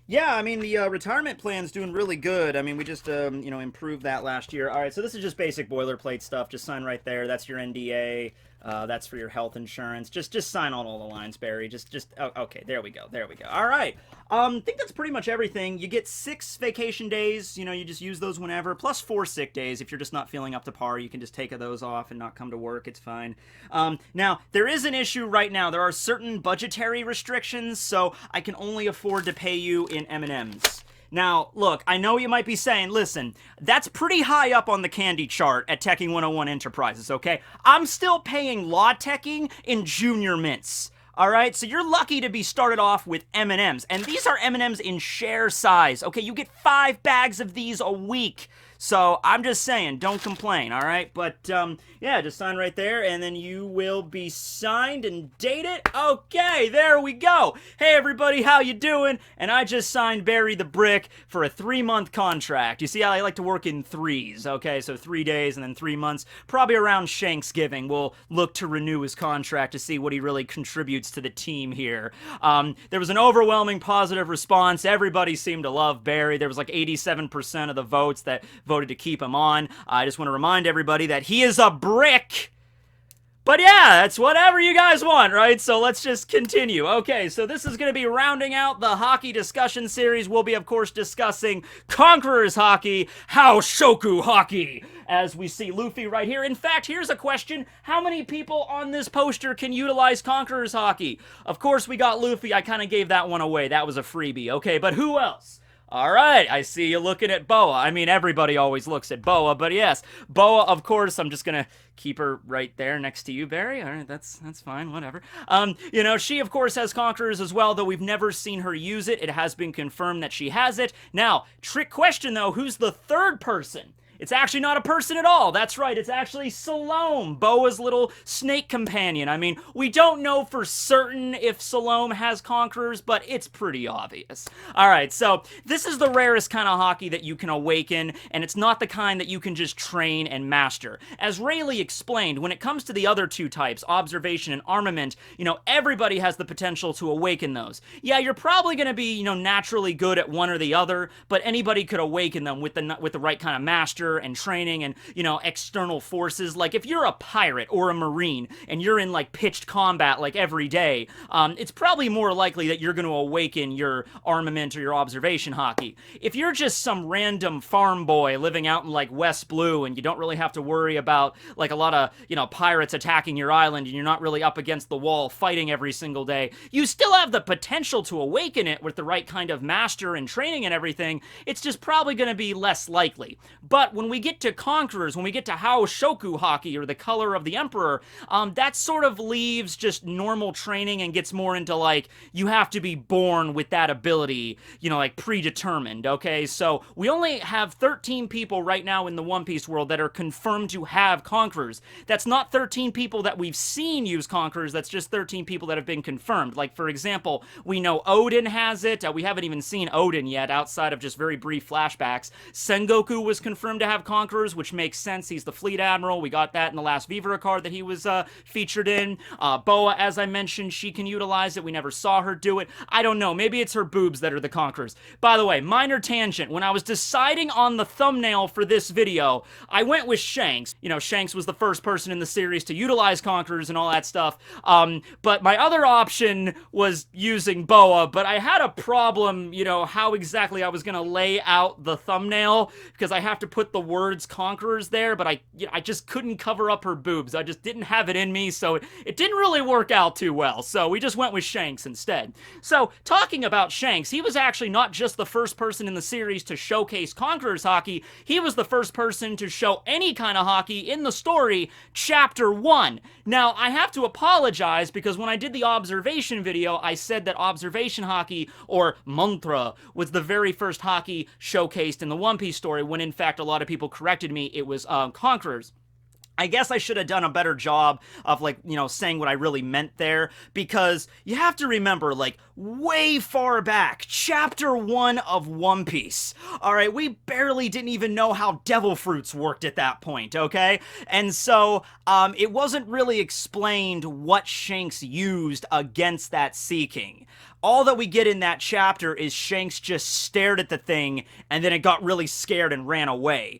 Yeah, I mean, the retirement plan's doing really good. I mean, we just, improved that last year. All right, so this is just basic boilerplate stuff. Just sign right there. That's your NDA. That's for your health insurance. Just sign on all the lines, Barry. Oh, okay, there we go. There we go. All right. I think that's pretty much everything. You get 6 vacation days. You just use those whenever, plus 4 sick days. If you're just not feeling up to par, you can just take those off and not come to work. It's fine. Now, there is an issue right now. There are certain budgetary restrictions, so I can only afford to pay you in M&Ms. Now, look, I know you might be saying, listen, that's pretty high up on the candy chart at Tekking101 Enterprises, okay? I'm still paying law teching in junior mints. All right, so you're lucky to be started off with M&Ms, and these are M&Ms in share size. Okay, you get 5 bags of these a week. So I'm just saying, don't complain, all right? But yeah, just sign right there, and then you will be signed and dated. Okay, there we go. Hey everybody, how you doing? And I just signed Barry the Brick for a 3-month contract. You see how I like to work in threes? Okay, so 3 days and then 3 months. Probably around Shanksgiving, we'll look to renew his contract to see what he really contributes to the team here. There was an overwhelming positive response. Everybody seemed to love Barry. There was like 87% of the votes that voted to keep him on. I just want to remind everybody that he is a brick. But yeah, that's whatever you guys want, right? So let's just continue. Okay, so this is going to be rounding out the hockey discussion series. We'll be, of course, discussing Conquerors Haki, Shoku Haki, as we see Luffy right here. In fact, here's a question. How many people on this poster can utilize Conquerors Haki? Of course, we got Luffy. I kind of gave that one away. That was a freebie. Okay, but who else? All right, I see you looking at Boa. I mean, everybody always looks at Boa, but yes, Boa, of course, I'm just gonna keep her right there next to you, Barry. All right, that's fine, whatever. She, of course, has Conquerors as well, though we've never seen her use it. It has been confirmed that she has it. Now, trick question, though, who's the third person? It's actually not a person at all. That's right, it's actually Salome, Boa's little snake companion. I mean, we don't know for certain if Salome has Conquerors, but it's pretty obvious. Alright, so this is the rarest kind of hockey that you can awaken, and it's not the kind that you can just train and master. As Rayleigh explained, when it comes to the other two types, observation and armament, everybody has the potential to awaken those. Yeah, you're probably going to be, naturally good at one or the other, but anybody could awaken them with the right kind of master and training and, external forces. Like, if you're a pirate or a marine and you're in, like, pitched combat, like, every day, it's probably more likely that you're going to awaken your armament or your observation hockey. If you're just some random farm boy living out in, like, West Blue and you don't really have to worry about, like, a lot of, pirates attacking your island and you're not really up against the wall fighting every single day, you still have the potential to awaken it with the right kind of master and training and everything. It's just probably going to be less likely. But when we get to Conquerors, when we get to Shoku Haki, or the color of the Emperor, that sort of leaves just normal training and gets more into, like, you have to be born with that ability, like, predetermined, okay? So, we only have 13 people right now in the One Piece world that are confirmed to have Conquerors. That's not 13 people that we've seen use Conquerors, that's just 13 people that have been confirmed. Like, for example, we know Odin has it, we haven't even seen Odin yet, outside of just very brief flashbacks. Sengoku was confirmed to have Conquerors, which makes sense. He's the fleet admiral. We got that in the last Vivara card that he was featured in. Boa, as I mentioned, she can utilize it. We never saw her do it. I don't know. Maybe it's her boobs that are the Conquerors. By the way, minor tangent. When I was deciding on the thumbnail for this video, I went with Shanks. Shanks was the first person in the series to utilize Conquerors and all that stuff. But my other option was using Boa, but I had a problem, how exactly I was going to lay out the thumbnail, because I have to put the words Conquerors there, but I just couldn't cover up her boobs. I just didn't have it in me, so it didn't really work out too well. So we just went with Shanks instead. So, talking about Shanks, he was actually not just the first person in the series to showcase Conquerors Haki, he was the first person to show any kind of hockey in the story, Chapter 1. Now, I have to apologize, because when I did the observation video, I said that observation hockey, or mantra, was the very first hockey showcased in the One Piece story, when in fact a lot of people corrected me, it was Conquerors. I guess I should have done a better job of, saying what I really meant there, because you have to remember, way far back, chapter 1 of One Piece. Alright, we barely didn't even know how devil fruits worked at that point, okay? And so, it wasn't really explained what Shanks used against that Sea King. All that we get in that chapter is Shanks just stared at the thing, and then it got really scared and ran away.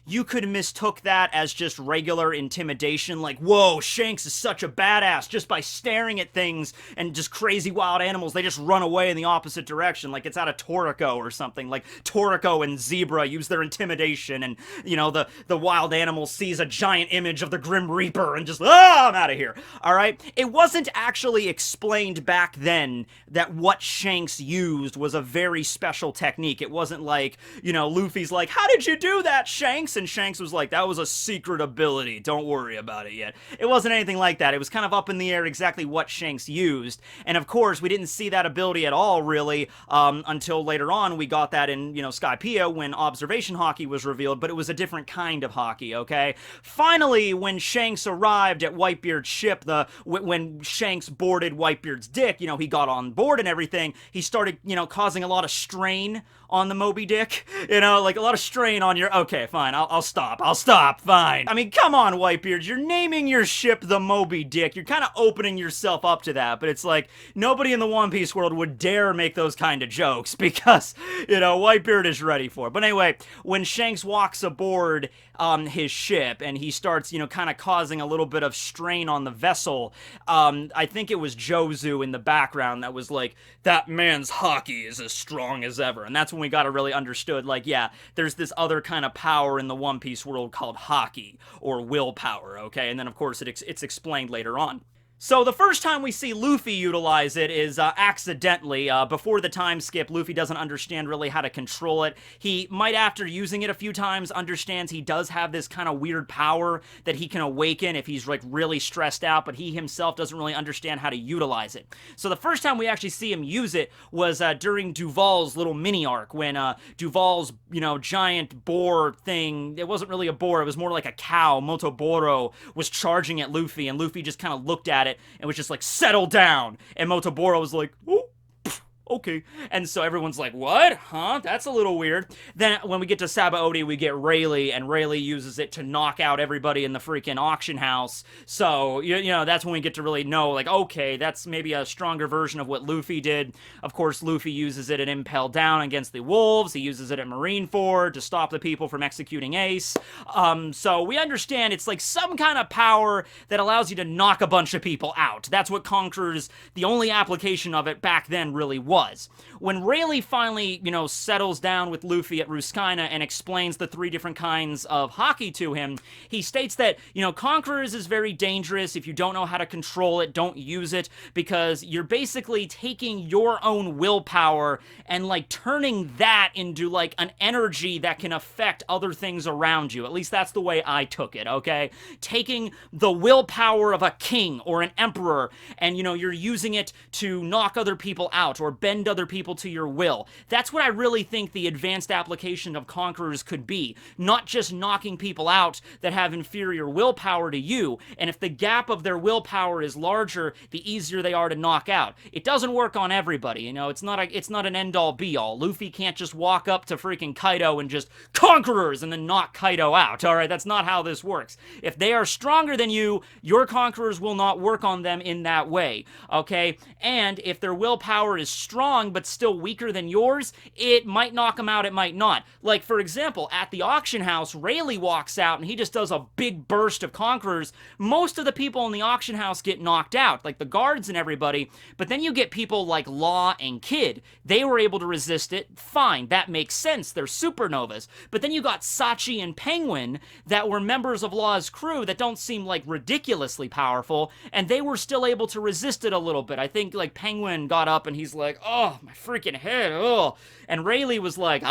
You could mistook that as just regular intimidation, like, whoa, Shanks is such a badass, just by staring at things and just crazy wild animals, they just run away in the opposite direction, like it's out of Toriko or something, like Toriko and Zebra use their intimidation, and, you know, the wild animal sees a giant image of the Grim Reaper and just, I'm out of here, alright? It wasn't actually explained back then that what Shanks used was a very special technique. It wasn't like, you know, Luffy's like, how did you do that, Shanks? And Shanks was like, that was a secret ability, don't worry about it yet. It wasn't anything like that. It was kind of up in the air exactly what Shanks used, and of course, we didn't see that ability at all, really, until later on. We got that in, you know, Skypiea when Observation Haki was revealed, but it was a different kind of Haki, okay? Finally, when Shanks arrived at Whitebeard's ship, when Shanks boarded Whitebeard's dick, you know, he got on board and everything, he started, you know, causing a lot of strain on the Moby Dick, you know, like a lot of strain on your, okay, fine, I'll stop, fine. I mean, come on, Whitebeard, you're naming your ship the Moby Dick, you're kind of opening yourself up to that, but it's like, nobody in the One Piece world would dare make those kind of jokes, because, you know, Whitebeard is ready for it. But anyway, when Shanks walks aboard his ship, and he starts, you know, kind of causing a little bit of strain on the vessel, I think it was Jozu in the background that was like, that man's Haki is as strong as ever, and that's when we got it really understood, like, yeah, there's this other kind of power in the One Piece world called Haki, or willpower, okay? And then, of course, it's explained later on. So the first time we see Luffy utilize it is accidentally. Before the time skip, Luffy doesn't understand really how to control it. He might, after using it a few times, understands he does have this kind of weird power that he can awaken if he's like really stressed out, but he himself doesn't really understand how to utilize it. So the first time we actually see him use it was during Duval's little mini arc, when Duval's, you know, giant boar thing, it wasn't really a boar, it was more like a cow, Motoboro, was charging at Luffy, and Luffy just kind of looked at it and was just like, settle down, and Motoboro was like, oh, okay. And so everyone's like, what? Huh? That's a little weird. Then when we get to Sabaody, we get Rayleigh, and Rayleigh uses it to knock out everybody in the freaking auction house. So, you know, that's when we get to really know, like, okay, that's maybe a stronger version of what Luffy did. Of course, Luffy uses it at Impel Down against the Wolves. He uses it at Marineford to stop the people from executing Ace. So we understand it's like some kind of power that allows you to knock a bunch of people out. That's what Conquerors, the only application of it back then really was. When Rayleigh finally, you know, settles down with Luffy at Ruskaina and explains the 3 different kinds of Haki to him, he states that, you know, Conquerors is very dangerous. If you don't know how to control it, don't use it, because you're basically taking your own willpower and, like, turning that into, like, an energy that can affect other things around you. At least that's the way I took it, okay? Taking the willpower of a king or an emperor, and, you know, you're using it to knock other people out or bend other people to your will. That's what I really think the advanced application of Conquerors could be. Not just knocking people out that have inferior willpower to you, and if the gap of their willpower is larger, the easier they are to knock out. It doesn't work on everybody, you know, it's not an end-all be-all. Luffy can't just walk up to freaking Kaido and just, Conquerors, and then knock Kaido out, alright? That's not how this works. If they are stronger than you, your Conquerors will not work on them in that way, okay? And if their willpower is strong but still weaker than yours, it might knock them out, it might not. Like, for example, at the auction house, Rayleigh walks out and he just does a big burst of Conquerors. Most of the people in the auction house get knocked out, like the guards and everybody, but then you get people like Law and Kid. They were able to resist it, fine, that makes sense, they're supernovas. But then you got Sachi and Penguin that were members of Law's crew that don't seem like ridiculously powerful, and they were still able to resist it a little bit. I think like Penguin got up and he's like, oh, my freaking head, oh. And Rayleigh was like,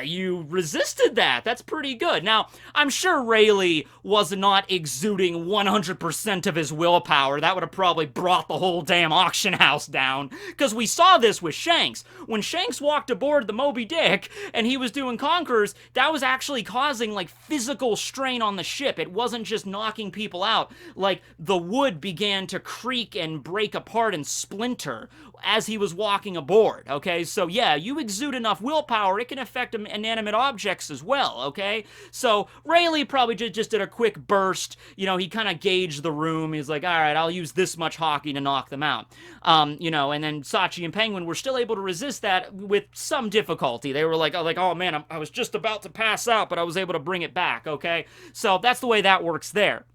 you resisted that, that's pretty good. Now, I'm sure Rayleigh was not exuding 100% of his willpower. That would have probably brought the whole damn auction house down, because we saw this with Shanks. When Shanks walked aboard the Moby Dick and he was doing Conquerors, that was actually causing like physical strain on the ship. It wasn't just knocking people out. Like, the wood began to creak and break apart and splinter as he was walking aboard, okay? So yeah, you exude enough willpower, it can affect inanimate objects as well, okay? So Rayleigh probably just did a quick burst, you know, he kind of gauged the room, he's like, all right, I'll use this much Haki to knock them out. You know, and then Sachi and Penguin were still able to resist that with some difficulty. They were like, oh man, I was just about to pass out, but I was able to bring it back, okay? So that's the way that works there.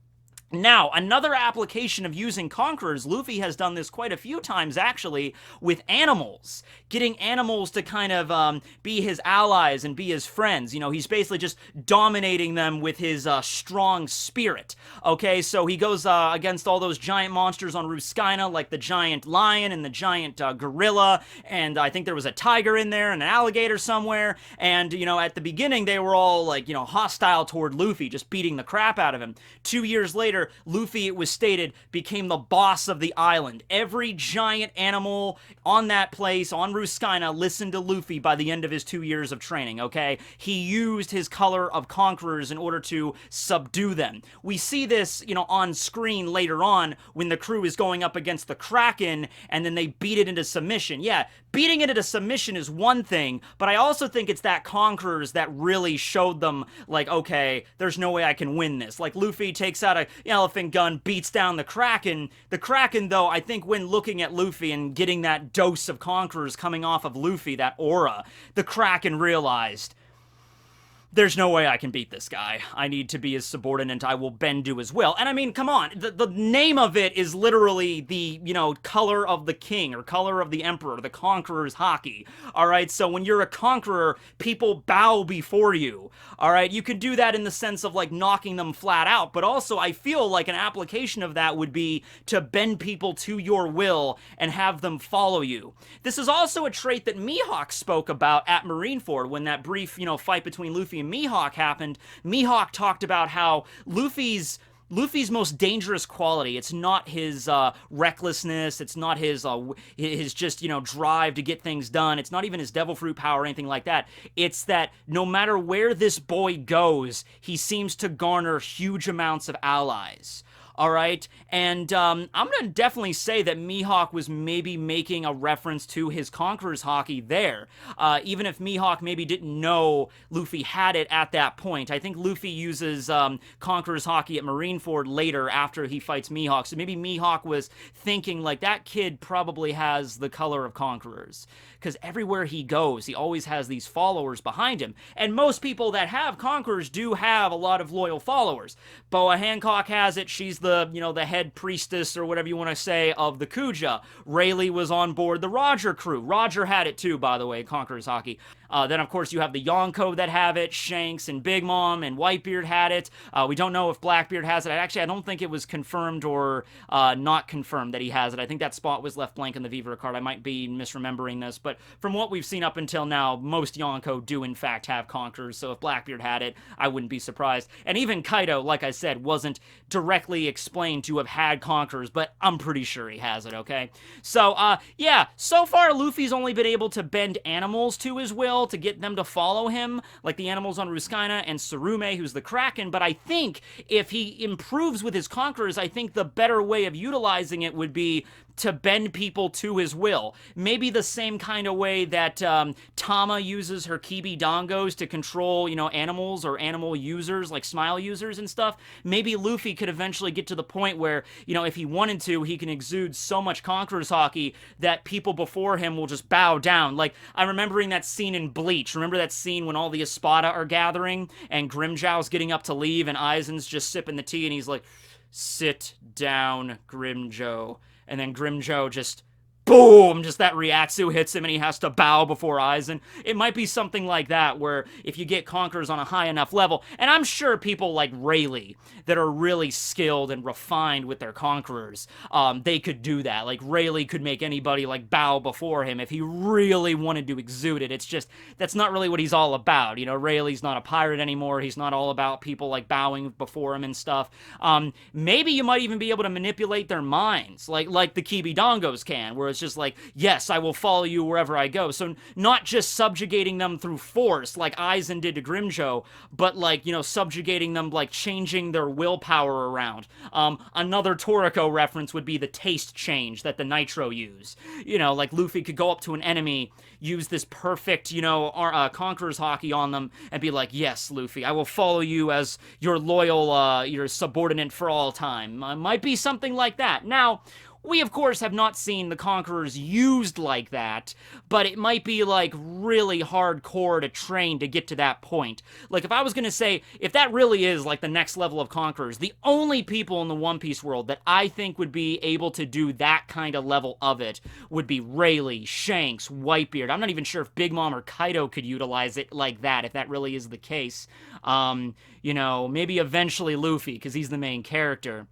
Now, another application of using Conquerors, Luffy has done this quite a few times, actually, with animals. Getting animals to kind of be his allies and be his friends. You know, he's basically just dominating them with his strong spirit. Okay, so he goes against all those giant monsters on Ruskina, like the giant lion and the giant gorilla, and I think there was a tiger in there and an alligator somewhere, and, you know, at the beginning, they were all, like, you know, hostile toward Luffy, just beating the crap out of him. 2 years later, Luffy, it was stated, became the boss of the island. Every giant animal on that place, on Ruskina, listened to Luffy by the end of his 2 years of training, okay? He used his color of Conquerors in order to subdue them. We see this, you know, on screen later on when the crew is going up against the Kraken and then they beat it into submission. Yeah, beating it into submission is one thing, but I also think it's that Conquerors that really showed them, like, okay, there's no way I can win this. Like, Luffy takes out a elephant gun, beats down the Kraken. The Kraken, though, I think when looking at Luffy and getting that dose of Conquerors coming off of Luffy, that aura, the Kraken realized, there's no way I can beat this guy. I need to be his subordinate. I will bend to his will. And I mean, come on. The name of it is literally the, you know, color of the king or color of the emperor, the Conquerors Haki. All right, so when you're a conqueror, people bow before you. All right, you could do that in the sense of like knocking them flat out, but also I feel like an application of that would be to bend people to your will and have them follow you. This is also a trait that Mihawk spoke about at Marineford when that brief, you know, fight between Luffy and Mihawk happened. Mihawk talked about how Luffy's most dangerous quality, it's not his recklessness, it's not his just, you know, drive to get things done, it's not even his devil fruit power or anything like that. It's that no matter where this boy goes, he seems to garner huge amounts of allies. All right, and I'm going to definitely say that Mihawk was maybe making a reference to his Conquerors Haki there. Even if Mihawk maybe didn't know Luffy had it at that point. I think Luffy uses Conquerors Haki at Marineford later after he fights Mihawk. So maybe Mihawk was thinking, like, that kid probably has the color of Conquerors. Because everywhere he goes, he always has these followers behind him. And most people that have Conquerors do have a lot of loyal followers. Boa Hancock has it. She's the, you know, the head priestess or whatever you want to say of the Kuja. Rayleigh was on board the Roger crew. Roger had it too, by the way, Conquerors Haki. Then, of course, you have the Yonko that have it. Shanks and Big Mom and Whitebeard had it. We don't know if Blackbeard has it. Actually, I don't think it was confirmed or not confirmed that he has it. I think that spot was left blank in the Viva card. I might be misremembering this, but from what we've seen up until now, most Yonko do, in fact, have Conquerors, so if Blackbeard had it, I wouldn't be surprised. And even Kaido, like I said, wasn't directly explained to have had Conquerors, but I'm pretty sure he has it, okay? So, yeah, so far Luffy's only been able to bend animals to his will, to get them to follow him, like the animals on Ruskina and Tsurume, who's the Kraken, but I think if he improves with his Conquerors, I think the better way of utilizing it would be to bend people to his will. Maybe the same kind of way that Tama uses her Kibi Dongos to control, you know, animals or animal users, like smile users and stuff. Maybe Luffy could eventually get to the point where, you know, if he wanted to, he can exude so much Conquerors Haki that people before him will just bow down. Like, I'm remembering that scene in Bleach. Remember that scene when all the Espada are gathering and Grimjow's getting up to leave and Aizen's just sipping the tea and he's like, "Sit down, Grimjow." And then Grimjow just, boom, just that Ryatsu hits him and he has to bow before Aizen. It might be something like that where if you get Conquerors on a high enough level, and I'm sure people like Rayleigh that are really skilled and refined with their Conquerors, they could do that. Like Rayleigh could make anybody like bow before him if he really wanted to exude it. It's just, that's not really what he's all about. You know, Rayleigh's not a pirate anymore. He's not all about people like bowing before him and stuff. Maybe you might even be able to manipulate their minds like the Kibi Dongos can, where it's It's just like, yes, I will follow you wherever I go. So not just subjugating them through force like Aizen did to Grimjo, but like, subjugating them, like changing their willpower around. Another Toriko reference would be the taste change that the Nitro use. Like Luffy could go up to an enemy, use this perfect, Conquerors Haki on them, and be like, yes, Luffy, I will follow you as your loyal, your subordinate for all time. Might be something like that. Now, we, of course, have not seen the Conquerors used like that, but it might be, like, really hardcore to train to get to that point. Like, if I was gonna say, if that really is, like, the next level of Conquerors, the only people in the One Piece world that I think would be able to do that kind of level of it would be Rayleigh, Shanks, Whitebeard. I'm not even sure if Big Mom or Kaido could utilize it like that, if that really is the case. Maybe eventually Luffy, because he's the main character.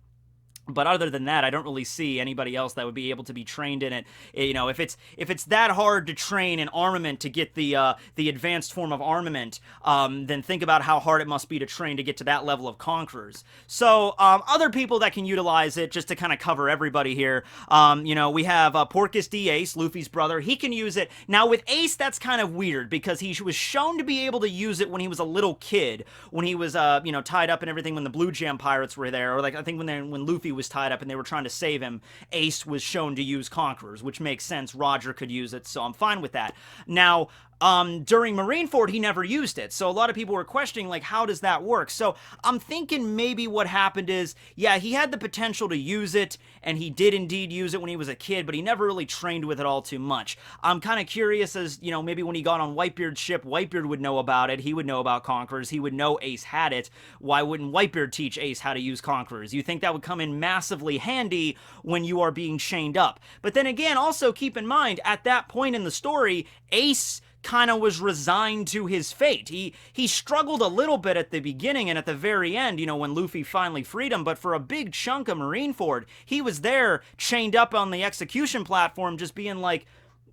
But other than that, I don't really see anybody else that would be able to be trained in it. If it's that hard to train in armament to get the advanced form of armament, then think about how hard it must be to train to get to that level of Conquerors. So other people that can utilize it, just to kind of cover everybody here, we have Porcus D. Ace, Luffy's brother. He can use it. Now with Ace, that's kind of weird because he was shown to be able to use it when he was a little kid, when he was tied up and everything, when the Blue Jam pirates were there, or like I think when Luffy was tied up and they were trying to save him, Ace was shown to use Conquerors, which makes sense. Roger could use it, so I'm fine with that. Now, during Marineford, he never used it, so a lot of people were questioning, like, how does that work? So I'm thinking maybe what happened is, yeah, he had the potential to use it, and he did indeed use it when he was a kid, but he never really trained with it all too much. I'm kind of curious as, maybe when he got on Whitebeard's ship, Whitebeard would know about it, he would know about Conquerors, he would know Ace had it. Why wouldn't Whitebeard teach Ace how to use Conquerors? You think that would come in massively handy when you are being chained up. But then again, also keep in mind, at that point in the story, Ace kind of was resigned to his fate. He struggled a little bit at the beginning and at the very end, when Luffy finally freed him, but for a big chunk of Marineford, he was there chained up on the execution platform just being like,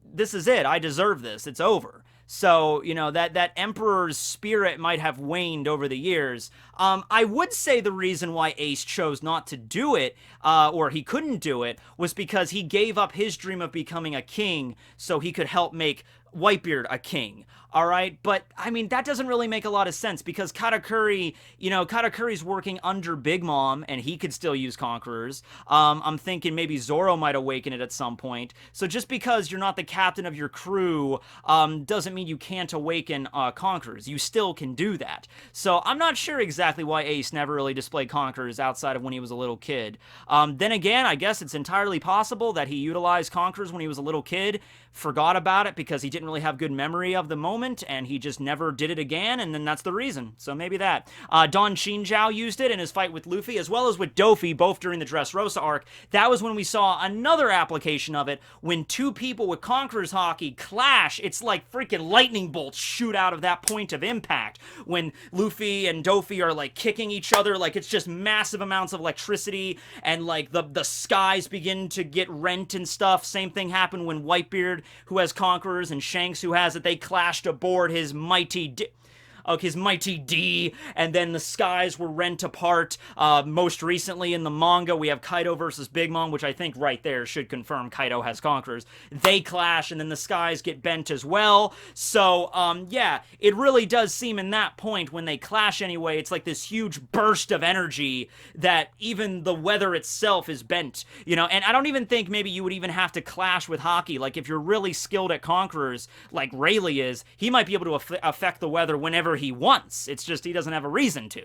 this is it, I deserve this, it's over. So, that Emperor's spirit might have waned over the years. I would say the reason why Ace chose not to do it, or he couldn't do it, was because he gave up his dream of becoming a king so he could help make Whitebeard a king. All right, but I mean, that doesn't really make a lot of sense because Katakuri, Katakuri's working under Big Mom and he could still use Conquerors. I'm thinking maybe Zoro might awaken it at some point. So just because you're not the captain of your crew doesn't mean you can't awaken Conquerors. You still can do that. So I'm not sure exactly why Ace never really displayed Conquerors outside of when he was a little kid. Then again, I guess it's entirely possible that he utilized Conquerors when he was a little kid, forgot about it because he didn't really have good memory of the moment, and he just never did it again, and then that's the reason. So maybe that. Don Shinjao used it in his fight with Luffy, as well as with Dofi, both during the Dressrosa arc. That was when we saw another application of it, when two people with Conquerors Haki clash. It's like freaking lightning bolts shoot out of that point of impact. When Luffy and Dofi are like kicking each other, like it's just massive amounts of electricity, and like the skies begin to get rent and stuff. Same thing happened when Whitebeard, who has Conquerors, and Shanks, who has it, they clashed aboard his mighty D, and then the skies were rent apart. Most recently in the manga, we have Kaido versus Big Mom, which I think right there should confirm Kaido has Conquerors. They clash, and then the skies get bent as well. So, yeah, it really does seem in that point when they clash anyway, it's like this huge burst of energy that even the weather itself is bent, and I don't even think maybe you would even have to clash with Haki. Like, if you're really skilled at Conquerors, like Rayleigh is, he might be able to affect the weather whenever he wants. It's just he doesn't have a reason to,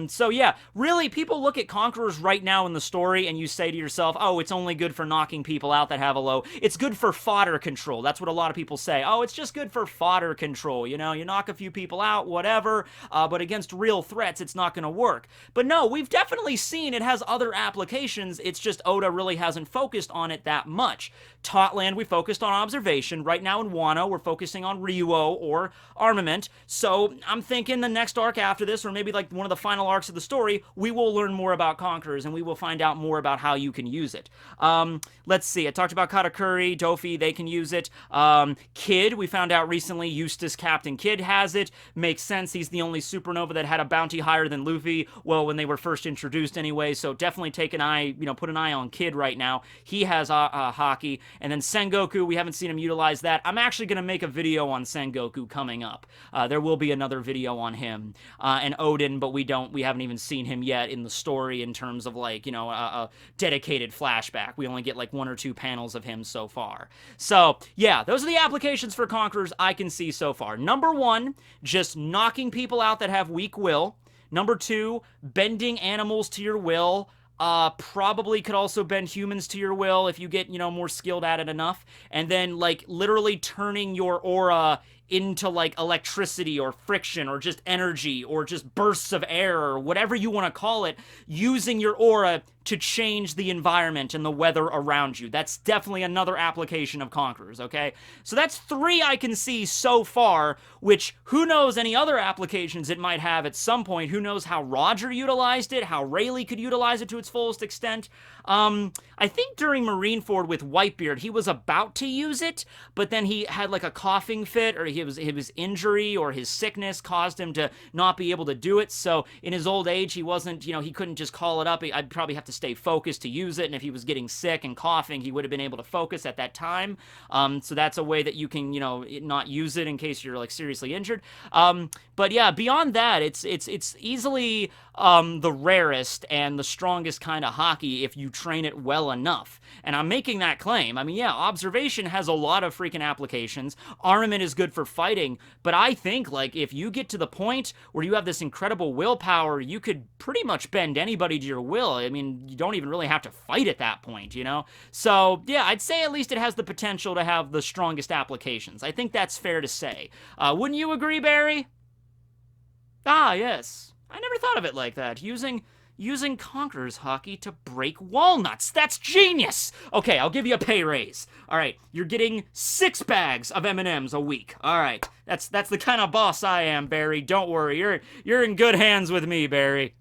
So yeah, really, people look at Conquerors right now in the story and you say to yourself, oh, it's only good for knocking people out that have a low. It's good for fodder control. That's what a lot of people say. Oh, it's just good for fodder control. You knock a few people out, whatever, but against real threats, it's not going to work. But no, we've definitely seen it has other applications. It's just Oda really hasn't focused on it that much. Totland, we focused on observation. Right now in Wano, we're focusing on Ryuo or armament. So I'm thinking the next arc after this, or maybe like one of the final arcs of the story, we will learn more about Conquerors and we will find out more about how you can use it. Let's see. I talked about Katakuri, Dofi, they can use it. Kid, we found out recently, Eustace Captain Kid has it. Makes sense. He's the only supernova that had a bounty higher than Luffy. Well, when they were first introduced anyway. So definitely take an eye, put an eye on Kid right now. He has Haki. And then Sengoku, we haven't seen him utilize that. I'm actually going to make a video on Sengoku coming up. There will be another video on him. And Odin, but we haven't even seen him yet in the story in terms of, like, you know, a dedicated flashback. We only get like 1 or 2 panels of him so far. So, yeah, those are the applications for Conquerors I can see so far. Number 1, just knocking people out that have weak will. Number 2, bending animals to your will. Probably could also bend humans to your will if you get, you know, more skilled at it enough. And then, like, literally turning your aura into, like, electricity or friction or just energy or just bursts of air or whatever you want to call it, using your aura to change the environment and the weather around you. That's definitely another application of Conquerors, okay? So that's 3 I can see so far, which who knows any other applications it might have at some point. Who knows how Roger utilized it, how Rayleigh could utilize it to its fullest extent. I think during Marineford with Whitebeard, he was about to use it, but then he had like a coughing fit, or his injury or his sickness caused him to not be able to do it. So in his old age, he wasn't, you know, he couldn't just call it up. I'd probably have to stay focused to use it, and if he was getting sick and coughing, he would have been able to focus at that time. So that's a way that you can, you know, not use it in case you're, like, seriously injured. But yeah, beyond that, it's easily the rarest and the strongest kind of Haki if you train it well enough. And I'm making that claim. I mean, yeah, observation has a lot of freaking applications. Armament is good for fighting, but I think, like, if you get to the point where you have this incredible willpower, you could pretty much bend anybody to your will. I mean, you don't even really have to fight at that point, you know? So, yeah, I'd say at least it has the potential to have the strongest applications. I think that's fair to say. Wouldn't you agree, Barry? Ah, yes. I never thought of it like that. Using Conquerors Haki to break walnuts. That's genius! Okay, I'll give you a pay raise. All right, you're getting 6 bags of M&Ms a week. All right, that's the kind of boss I am, Barry. Don't worry, you're in good hands with me, Barry.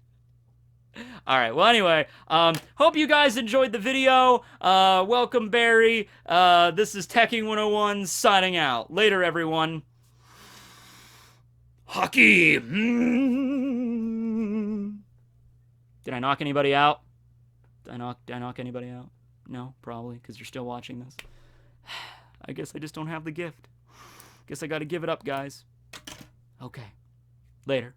All right, well, anyway, hope you guys enjoyed the video. Welcome, Barry. This is Tekking101 signing out. Later, everyone. Haki! Did I knock anybody out? Did I knock anybody out? No, probably, because you're still watching this. I guess I just don't have the gift. Guess I gotta give it up, guys. Okay. Later.